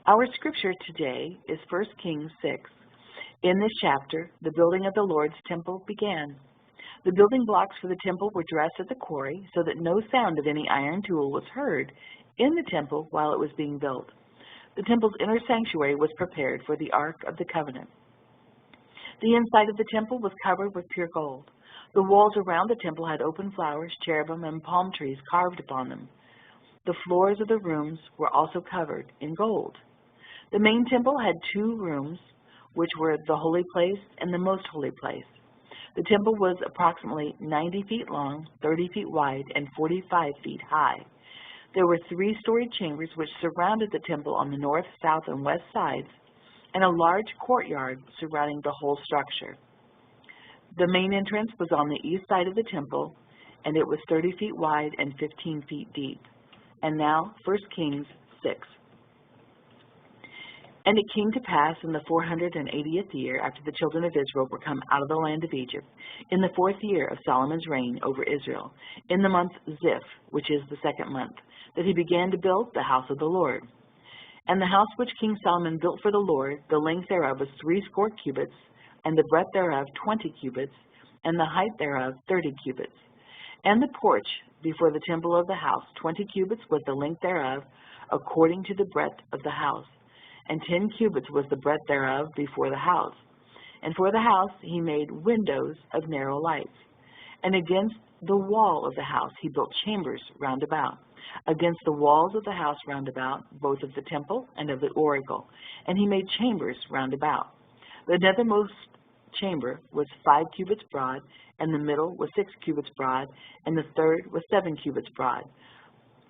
Our scripture today is 1 Kings 6. In this chapter, the building of the Lord's temple began. The building blocks for the temple were dressed at the quarry so that no sound of any iron tool was heard in the temple while it was being built. The temple's inner sanctuary was prepared for the Ark of the Covenant. The inside of the temple was covered with pure gold. The walls around the temple had open flowers, cherubim, and palm trees carved upon them. The floors of the rooms were also covered in gold. The main temple had two rooms, which were the holy place and the most holy place. The temple was approximately 90 feet long, 30 feet wide, and 45 feet high. There were three-storied chambers which surrounded the temple on the north, south, and west sides, and a large courtyard surrounding the whole structure. The main entrance was on the east side of the temple, and it was 30 feet wide and 15 feet deep. And now, 1 Kings 6. And it came to pass in the 480th year, after the children of Israel were come out of the land of Egypt, in the 4th year of Solomon's reign over Israel, in the month Ziph, which is the 2nd month, that he began to build the house of the Lord. And the house which King Solomon built for the Lord, the length thereof was 60 cubits, and the breadth thereof 20 cubits, and the height thereof 30 cubits. And the porch before the temple of the house, 20 cubits was the length thereof, according to the breadth of the house. And 10 cubits was the breadth thereof before the house. And for the house he made windows of narrow lights. And against the wall of the house he built chambers round about, against the walls of the house round about, both of the temple and of the oracle. And he made chambers round about. The nethermost chamber was 5 cubits broad, and the middle was 6 cubits broad, and the third was 7 cubits broad.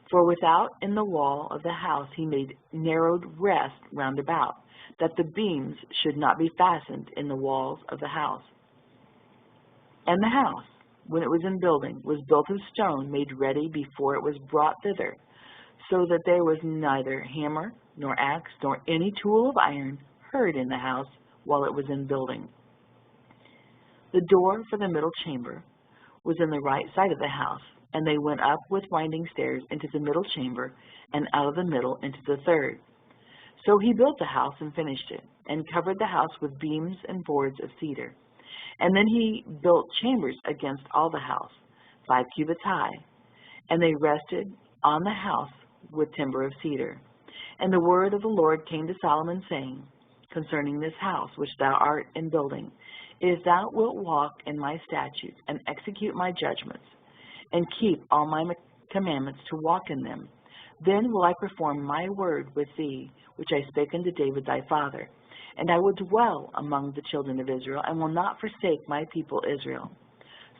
For without in the wall of the house he made narrowed rest round about, that the beams should not be fastened in the walls of the house. And the house, when it was in building, was built of stone made ready before it was brought thither, so that there was neither hammer, nor axe, nor any tool of iron heard in the house while it was in building. The door for the middle chamber was in the right side of the house, and they went up with winding stairs into the middle chamber, and out of the middle into the third. So he built the house and finished it, and covered the house with beams and boards of cedar. And then he built chambers against all the house, 5 cubits high, and they rested on the house with timber of cedar. And the word of the Lord came to Solomon, saying, concerning this house which thou art in building, if thou wilt walk in my statutes, and execute my judgments, and keep all my commandments to walk in them, then will I perform my word with thee, which I spake unto David thy father. And I will dwell among the children of Israel, and will not forsake my people Israel.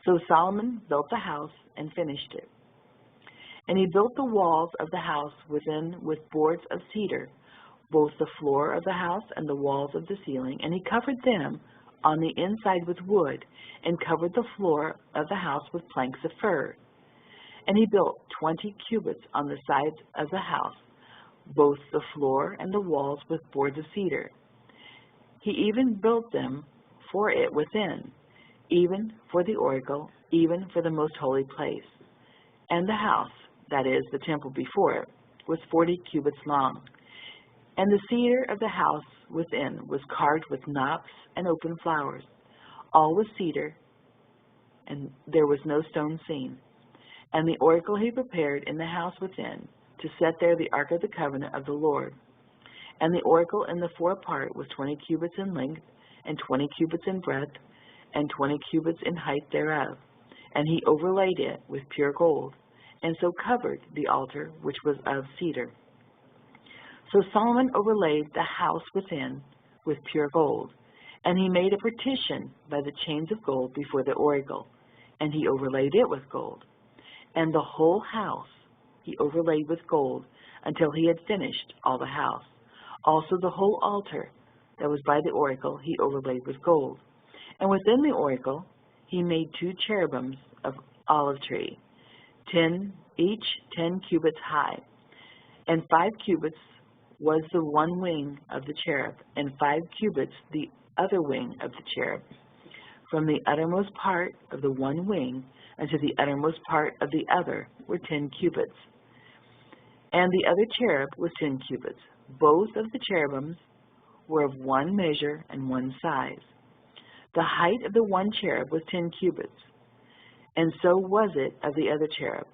So Solomon built the house and finished it. And he built the walls of the house within with boards of cedar, both the floor of the house and the walls of the ceiling, and he covered them on the inside with wood, and covered the floor of the house with planks of fir. And he built 20 cubits on the sides of the house, both the floor and the walls with boards of cedar. He even built them for it within, even for the oracle, even for the most holy place. And the house, that is, the temple before it, was 40 cubits long. And the cedar of the house within was carved with knops and open flowers. All was cedar, and there was no stone seen. And the oracle he prepared in the house within, to set there the ark of the covenant of the Lord. And the oracle in the forepart was 20 cubits in length, and 20 cubits in breadth, and 20 cubits in height thereof. And he overlaid it with pure gold, and so covered the altar which was of cedar. So Solomon overlaid the house within with pure gold, and he made a partition by the chains of gold before the oracle, and he overlaid it with gold. And the whole house he overlaid with gold until he had finished all the house. Also the whole altar that was by the oracle he overlaid with gold. And within the oracle he made 2 cherubims of olive tree, 10 cubits high, and 5 cubits was the one wing of the cherub, and 5 cubits the other wing of the cherub. From the uttermost part of the one wing unto the uttermost part of the other were 10 cubits. And the other cherub was 10 cubits. Both of the cherubims were of one measure and one size. The height of the one cherub was 10 cubits, and so was it of the other cherub.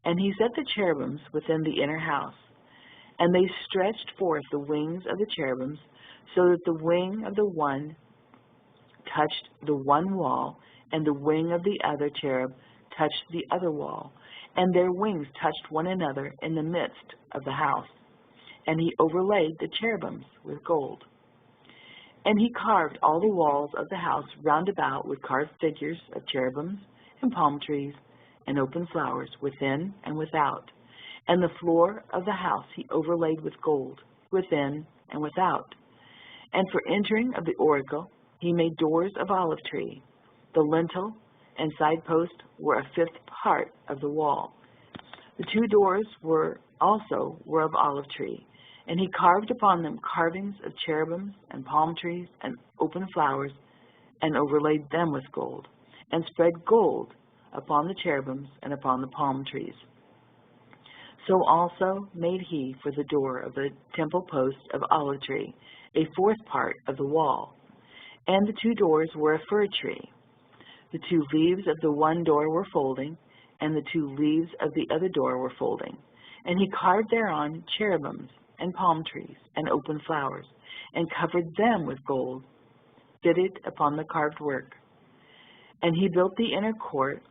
And he set the cherubims within the inner house, and they stretched forth the wings of the cherubims, so that the wing of the one touched the one wall, and the wing of the other cherub touched the other wall, and their wings touched one another in the midst of the house. And he overlaid the cherubims with gold. And he carved all the walls of the house round about with carved figures of cherubims and palm trees and open flowers within and without. And the floor of the house he overlaid with gold within and without. And for entering of the oracle he made doors of olive tree. The lintel and side post were a fifth part of the wall. The two doors were of olive tree, and he carved upon them carvings of cherubims and palm trees and open flowers, and overlaid them with gold, and spread gold upon the cherubims and upon the palm trees. So also made he for the door of the temple post of olive tree a fourth part of the wall, and the two doors were of fir tree. The two leaves of the one door were folding, and the two leaves of the other door were folding. And he carved thereon cherubims and palm trees and open flowers, and covered them with gold, fitted upon the carved work. And he built the inner court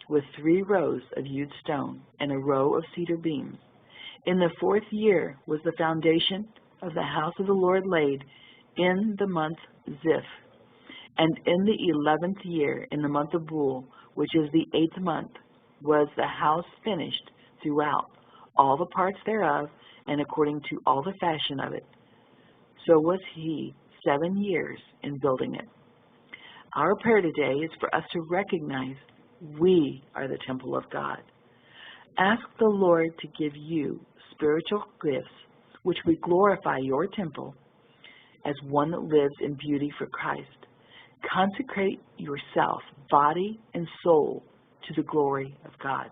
with 3 rows of hewed stone, and a row of cedar beams. In the 4th year was the foundation of the house of the Lord laid, in the month Ziph. And in the 11th year, in the month of Bul, which is the 8th month, was the house finished throughout, all the parts thereof, and according to all the fashion of it. So was he 7 years in building it. Our prayer today is for us to recognize we are the temple of God. Ask the Lord to give you spiritual gifts which would glorify your temple as one that lives in beauty for Christ. Consecrate yourself, body and soul, to the glory of God.